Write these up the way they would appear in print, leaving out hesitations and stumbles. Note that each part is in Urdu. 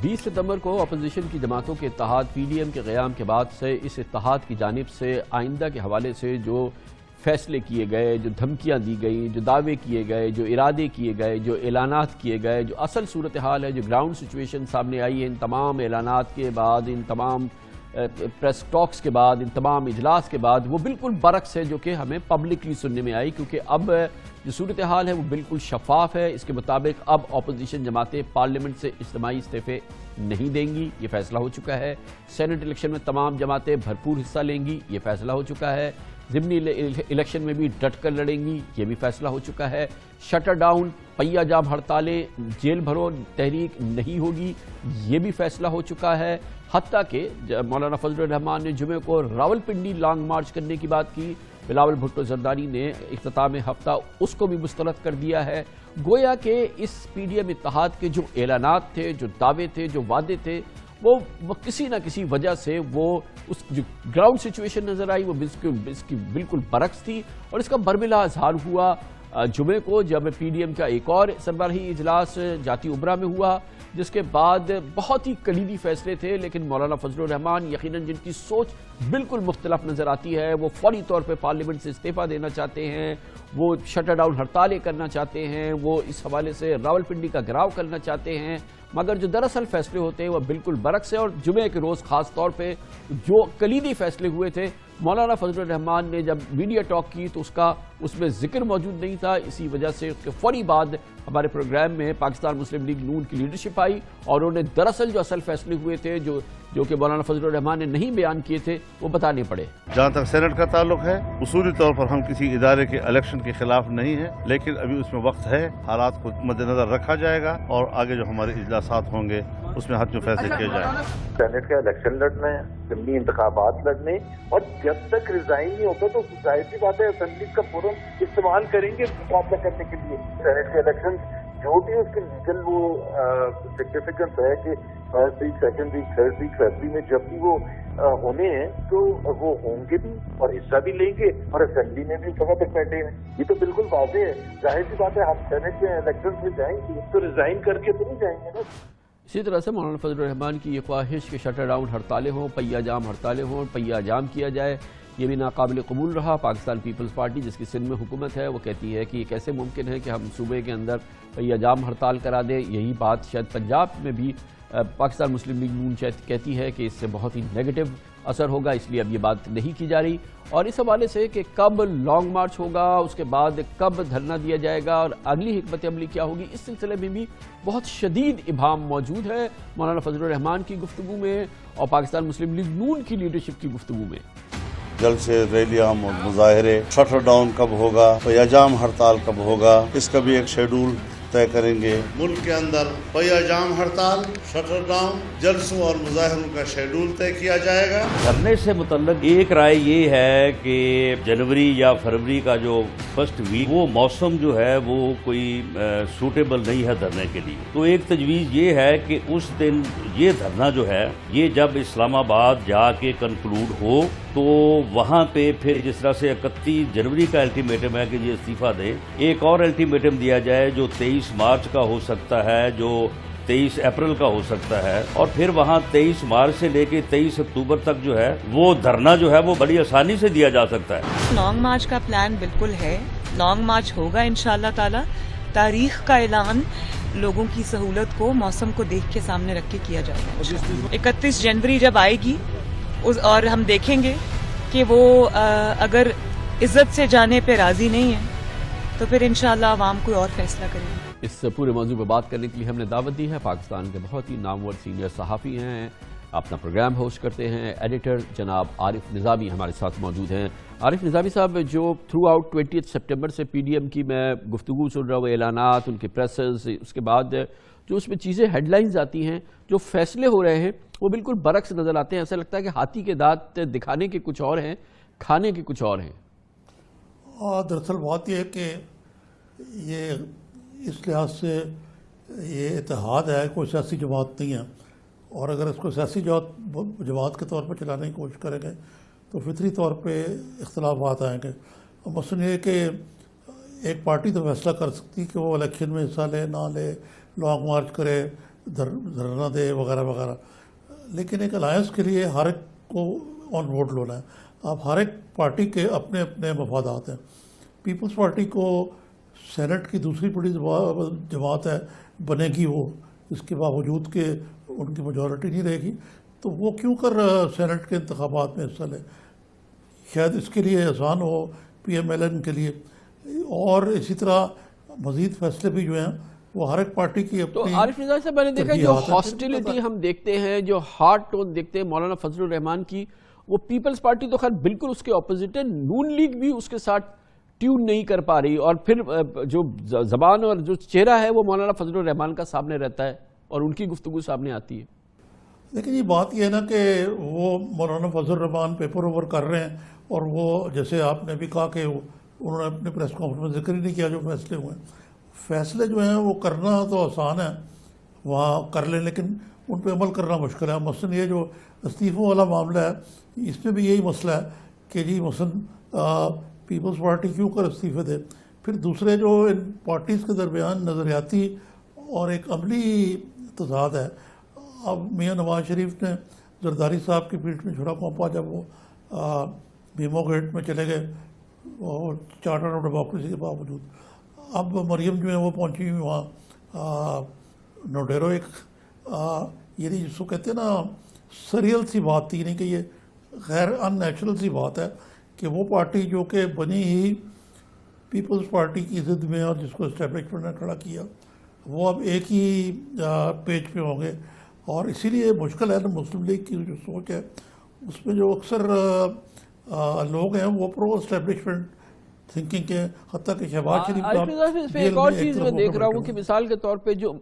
20 ستمبر کو اپوزیشن کی جماعتوں کے اتحاد پی ڈی ایم کے قیام کے بعد سے اس اتحاد کی جانب سے آئندہ کے حوالے سے جو فیصلے کیے گئے، جو دھمکیاں دی گئیں، جو دعوے کیے گئے، جو ارادے کیے گئے، جو اعلانات کیے گئے، جو اصل صورتحال ہے، جو گراؤنڈ سچویشن سامنے آئی ہے، ان تمام اعلانات کے بعد، ان تمام پریس ٹاکس کے بعد، ان تمام اجلاس کے بعد وہ بالکل برعکس ہے جو کہ ہمیں پبلکلی سننے میں آئی، کیونکہ اب جو صورتحال ہے وہ بالکل شفاف ہے۔ اس کے مطابق اب اپوزیشن جماعتیں پارلیمنٹ سے اجتماعی استعفے نہیں دیں گی، یہ فیصلہ ہو چکا ہے۔ سینٹ الیکشن میں تمام جماعتیں بھرپور حصہ لیں گی، یہ فیصلہ ہو چکا ہے۔ ضمنی الیکشن میں بھی ڈٹ کر لڑیں گی، یہ بھی فیصلہ ہو چکا ہے۔ شٹر ڈاؤن، پہیہ جام ہڑتالیں، جیل بھرو تحریک نہیں ہوگی، یہ بھی فیصلہ ہو چکا ہے۔ حتیٰ کہ مولانا فضل الرحمان نے جمعے کو راولپنڈی لانگ مارچ کرنے کی بات کی، بلاول بھٹو زرداری نے اختتام ہفتہ اس کو بھی مسترد کر دیا ہے۔ گویا کہ اس پی ڈی ایم اتحاد کے جو اعلانات تھے، جو دعوے تھے، جو وعدے تھے، وہ کسی نہ کسی وجہ سے وہ اس جو گراؤنڈ سچویشن نظر آئی وہ اس کی بالکل برعکس تھی، اور اس کا برملا اظہار ہوا جمعے کو جب پی ڈی ایم کا ایک اور سربراہی اجلاس جاتی ابرا میں ہوا، جس کے بعد بہت ہی کلیدی فیصلے تھے، لیکن مولانا فضل الرحمان یقیناً جن کی سوچ بالکل مختلف نظر آتی ہے، وہ فوری طور پہ پارلیمنٹ سے استعفیٰ دینا چاہتے ہیں، وہ شٹر ڈاؤن ہڑتالیں کرنا چاہتے ہیں، وہ اس حوالے سے راولپنڈی کا گھیراؤ کرنا چاہتے ہیں، مگر جو دراصل فیصلے ہوتے ہیں وہ بالکل برعکس ہے۔ اور جمعے کے روز خاص طور پہ جو کلیدی فیصلے ہوئے تھے، مولانا فضل الرحمان نے جب میڈیا ٹاک کی تو اس میں ذکر موجود نہیں تھا، اسی وجہ سے اس کے فوری بعد ہمارے پروگرام میں پاکستان مسلم لیگ نون کی لیڈرشپ آئی، اور انہوں نے دراصل جو اصل فیصلے ہوئے تھے جو کہ مولانا فضل الرحمان نے نہیں بیان کیے تھے وہ بتانے پڑے۔ جہاں تک سینٹ کا تعلق ہے، اصولی طور پر ہم کسی ادارے کے الیکشن کے خلاف نہیں ہیں، لیکن ابھی اس میں وقت ہے، حالات کو مد نظر رکھا جائے گا، اور آگے جو ہمارے اجلاسات ہوں گے اس میں حتمی فیصلے کیے جائیں گے۔ سینٹ کا الیکشن لڑنا ہے، اسمبلی انتخابات لڑنے، اور جب تک ریزائن نہیں ہوتا تو ظاہر سی بات ہے اسمبلی کا فورم استعمال کریں گے مقابلہ کرنے کے لیے۔ سینٹ کے الیکشن جو بھی اس کے لیگل وہ سگنیفیکنس ہے کہ first week, second week, third week February میں جب بھی وہ ہونے ہیں تو وہ ہوں گے بھی اور حصہ بھی لیں گے، اور اسمبلی میں بھی سب تک بیٹھے ہیں، یہ تو بالکل واضح ہے۔ ظاہر سی بات ہے ہم سینٹ کے الیکشن میں جائیں گے تو ریزائن کر کے تو نہیں جائیں گے نا۔ اسی طرح سے مولانا فضل الرحمان کی یہ خواہش کہ شٹر ڈاؤن ہڑتالیں ہوں، پہیہ جام ہڑتالیں ہوں، پہیہ جام کیا جائے، یہ بھی ناقابل قبول رہا۔ پاکستان پیپلز پارٹی جس کی سندھ میں حکومت ہے وہ کہتی ہے کہ یہ کیسے ممکن ہے کہ ہم صوبے کے اندر پہیہ جام ہڑتال کرا دیں۔ یہی بات شاید پنجاب میں بھی پاکستان مسلم لیگ نون کہتی ہے کہ اس سے بہت ہی نیگیٹو اثر ہوگا، اس لیے اب یہ بات نہیں کی جا رہی۔ اور اس حوالے سے کہ کب لانگ مارچ ہوگا، اس کے بعد کب دھرنا دیا جائے گا اور اگلی حکمت عملی کیا ہوگی، اس سلسلے میں بھی بہت شدید ابہام موجود ہے مولانا فضل الرحمان کی گفتگو میں اور پاکستان مسلم لیگ نون کی لیڈرشپ کی گفتگو میں۔ جلد سے ریلیاں، مظاہرے، شٹر ڈاؤن کب ہوگا، پہیہ جام ہڑتال کب ہوگا، اس کا بھی ایک شیڈول طے کریں گے۔ ملک کے اندر پہیہ جام ہڑتال، شٹر ڈاؤن، جلسوں اور مظاہروں کا شیڈول طے کیا جائے گا۔ دھرنے سے متعلق ایک رائے یہ ہے کہ جنوری یا فروری کا جو فرسٹ ویک وہ موسم جو ہے وہ کوئی سوٹیبل نہیں ہے دھرنے کے لیے، تو ایک تجویز یہ ہے کہ اس دن یہ دھرنا جو ہے یہ جب اسلام آباد جا کے کنکلوڈ ہو تو وہاں پہ پھر جس طرح سے 31 جنوری کا الٹیمیٹم ہے کہ یہ استعفیٰ دے، ایک اور الٹیمیٹم دیا جائے جو 23 مارچ کا ہو سکتا ہے، جو 23 اپریل کا ہو سکتا ہے، اور پھر وہاں 23 مارچ سے لے کے 23 اکتوبر تک جو ہے وہ دھرنا جو ہے وہ بڑی آسانی سے دیا جا سکتا ہے۔ لانگ مارچ کا پلان بالکل ہے، لانگ مارچ ہوگا انشاءاللہ تعالی۔ تاریخ کا اعلان لوگوں کی سہولت کو، موسم کو دیکھ کے سامنے رکھ کے کیا جائے گا۔ 31 جنوری جب آئے گی اور ہم دیکھیں گے کہ وہ اگر عزت سے جانے پہ راضی نہیں ہے تو پھر انشاءاللہ عوام کوئی اور فیصلہ کرے گی۔ اس پورے موضوع پہ بات کرنے کے لیے ہم نے دعوت دی ہے پاکستان کے بہت ہی نامور سینئر صحافی ہیں، اپنا پروگرام ہوسٹ کرتے ہیں، ایڈیٹر جناب عارف نظامی ہمارے ساتھ موجود ہیں۔ عارف نظامی صاحب، جو تھرو آؤٹ 20 سپٹمبر سے پی ڈی ایم کی میں گفتگو سن رہا ہوں، اعلانات، ان کے پریسز، اس کے بعد جو اس میں چیزیں ہیڈ لائنز آتی ہیں، جو فیصلے ہو رہے ہیں وہ بالکل برعکس نظر آتے ہیں۔ ایسا لگتا ہے کہ ہاتھی کے دانت دکھانے کے کچھ اور ہیں، کھانے کے کچھ اور ہیں۔ دراصل بات یہ ہے کہ یہ اس لحاظ سے یہ اتحاد ہے، کوئی سیاسی جماعت نہیں ہے، اور اگر اس کو سیاسی جماعت کے طور پر چلانے کی کوشش کریں گے تو فطری طور پہ اختلافات آئیں گے۔ مثلاً یہ کہ ایک پارٹی تو فیصلہ کر سکتی کہ وہ الیکشن میں حصہ لے نہ لے، لانگ مارچ کرے دھرنا دے وغیرہ وغیرہ، لیکن ایک الائنس کے لیے ہر ایک کو آن بورڈ لینا ہے. اب ہر ایک پارٹی کے اپنے اپنے مفادات ہیں. پیپلز پارٹی کو سینٹ کی دوسری بڑی جماعت ہے بنے گی وہ، اس کے باوجود کہ ان کی میجورٹی نہیں رہے گی، تو وہ کیوں کر سینٹ کے انتخابات میں حصہ لے؟ شاید اس کے لیے آسان ہو پی ایم ایل این کے لیے. اور اسی طرح مزید فیصلے بھی جو ہیں وہ ہر ایک پارٹی کی تو اپنی. عارف نظام صاحب، میں نے دیکھا جو ہاسٹیلٹی ہم دیکھتے ہیں، جو ہارڈ ٹون دیکھتے ہیں مولانا فضل الرحمان کی، وہ پیپلز پارٹی تو خیر بالکل اس کے اپوزٹ ہے. نون لیگ بھی اس کے ساتھ ٹیون نہیں کر پا رہی، اور پھر جو زبان اور جو چہرہ ہے وہ مولانا فضل الرحمان کا سامنے رہتا ہے اور ان کی گفتگو سامنے آتی ہے. لیکن یہ بات یہ ہے نا کہ وہ مولانا فضل الرحمان پیپر اوور کر رہے ہیں، اور وہ جیسے آپ نے بھی کہا کہ انہوں نے اپنے پریس کانفرنس میں ذکر ہی نہیں کیا جو فیصلے ہوئے ہیں. فیصلے جو ہیں وہ کرنا تو آسان ہے، وہاں کر لیں، لیکن ان پہ عمل کرنا مشکل ہے. مثلاً یہ جو استعفوں والا معاملہ ہے، اس میں بھی یہی مسئلہ ہے کہ جی مثلاً پیپلز پارٹی کیوں کر استعفے دے. پھر دوسرے جو ان پارٹیز کے درمیان نظریاتی اور ایک عملی تضاد ہے. اب میاں نواز شریف نے زرداری صاحب کی پیٹھ میں چھڑا پونپا جب وہ بیمو گیٹ میں چلے گئے اور چارٹر آف ڈیموکریسی کے باوجود. اب مریم جو ہے وہ پہنچی ہوئی وہاں نوڈیرو. ایک یعنی جس کو کہتے ہیں نا سریل سی بات تھی، نہیں کہ یہ غیر ان نیچرل سی بات ہے کہ وہ پارٹی جو کہ بنی ہی پیپلز پارٹی کی ضد میں اور جس کو اسٹیبلشمنٹ نے کھڑا کیا، وہ اب ایک ہی پیج پہ ہوں گے. اور اسی لیے مشکل ہے نا مسلم لیگ کی جو سوچ ہے اس میں جو اکثر لوگ ہیں وہ پرو اسٹیبلشمنٹ تھنکنگ کے، حتیٰ کہ شہباز شریف اس پہ ایک اور چیز میں دیکھ رہا ہوں کہ مثال کے طور پہ جو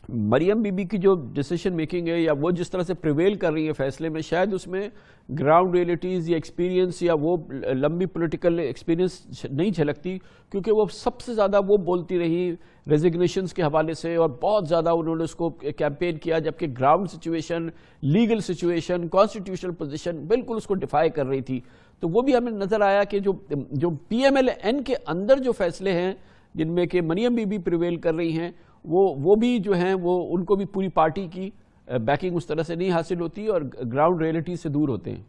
مریم بی بی کی جو ڈیسیشن میکنگ ہے یا وہ جس طرح سے پریویل کر رہی ہے فیصلے میں، شاید اس میں گراؤنڈ ریئلٹیز یا ایکسپیرینس یا وہ لمبی پولیٹیکل ایکسپیرینس نہیں جھلکتی، کیونکہ وہ سب سے زیادہ وہ بولتی رہی ریزگنیشنز کے حوالے سے، اور بہت زیادہ انہوں نے اس کو کیمپین کیا، جبکہ ground situation, legal situation, constitutional position بالکل اس کو ڈیفائی کر رہی تھی. تو وہ بھی ہمیں نظر آیا کہ جو پی ایم ایل این کے اندر جو فیصلے ہیں جن میں کہ مریم بی بی پریویل کر رہی ہیں، وہ بھی جو ہیں وہ ان کو بھی پوری پارٹی کی بیکنگ اس طرح سے نہیں حاصل ہوتی اور گراؤنڈ ریئلٹی سے دور ہوتے ہیں.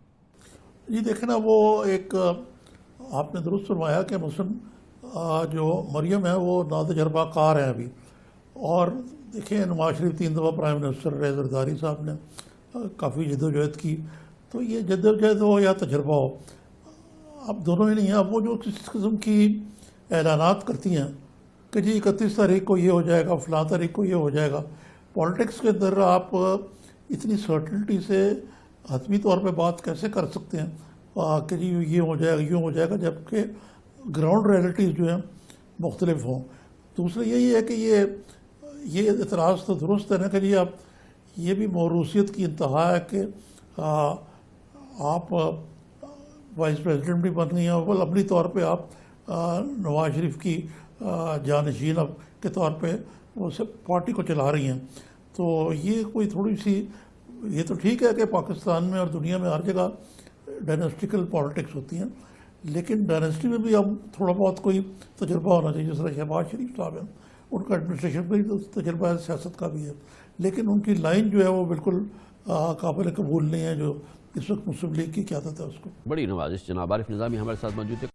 جی دیکھیں نا، وہ ایک آپ نے درست فرمایا کہ مثلا جو مریم ہے وہ ناتجربہ کار ہیں ابھی. اور دیکھیں نواز شریف 3 دفعہ پرائم منسٹر رہے، زرداری صاحب نے کافی جدوجہد کی. تو یہ جدوجہد ہو یا تجربہ ہو، اب دونوں ہی نہیں ہیں. اب وہ جو کس قسم کی اعلانات کرتی ہیں کہ جی 31 تاریخ کو یہ ہو جائے گا، فلاں تاریخ کو یہ ہو جائے گا. پالیٹکس کے اندر آپ اتنی سرٹنٹی سے حتمی طور پہ بات کیسے کر سکتے ہیں کہ جی یہ ہو جائے گا، یوں ہو جائے گا، جبکہ گراؤنڈ ریئلٹیز جو ہیں مختلف ہوں. دوسرا یہی ہے کہ یہ اعتراض تو درست ہے نا کہ جی اب یہ بھی موروثیت کی انتہا ہے کہ آپ وائس پریزیڈنٹ بھی بن گئی ہیں، اور اپنی طور پہ آپ نواز شریف کی جانشین کے طور پہ وہ سب پارٹی کو چلا رہی ہیں. تو یہ کوئی تھوڑی سی، یہ تو ٹھیک ہے کہ پاکستان میں اور دنیا میں ہر جگہ ڈائنسٹیکل پالیٹکس ہوتی ہیں، لیکن ڈائنسٹی میں بھی اب تھوڑا بہت کوئی تجربہ ہونا چاہیے. جس طرح شہباز شریف صاحب ہیں، ان کا ایڈمنسٹریشن میں بھی تجربہ ہے، سیاست کا بھی ہے، لیکن ان کی لائن جو ہے وہ بالکل قابل قبول نہیں ہے جو اس وقت مسلم لیگ کی قیادت ہے اس کو. بڑی نوازش جناب عارف نظامی ہمارے ساتھ موجود ہے.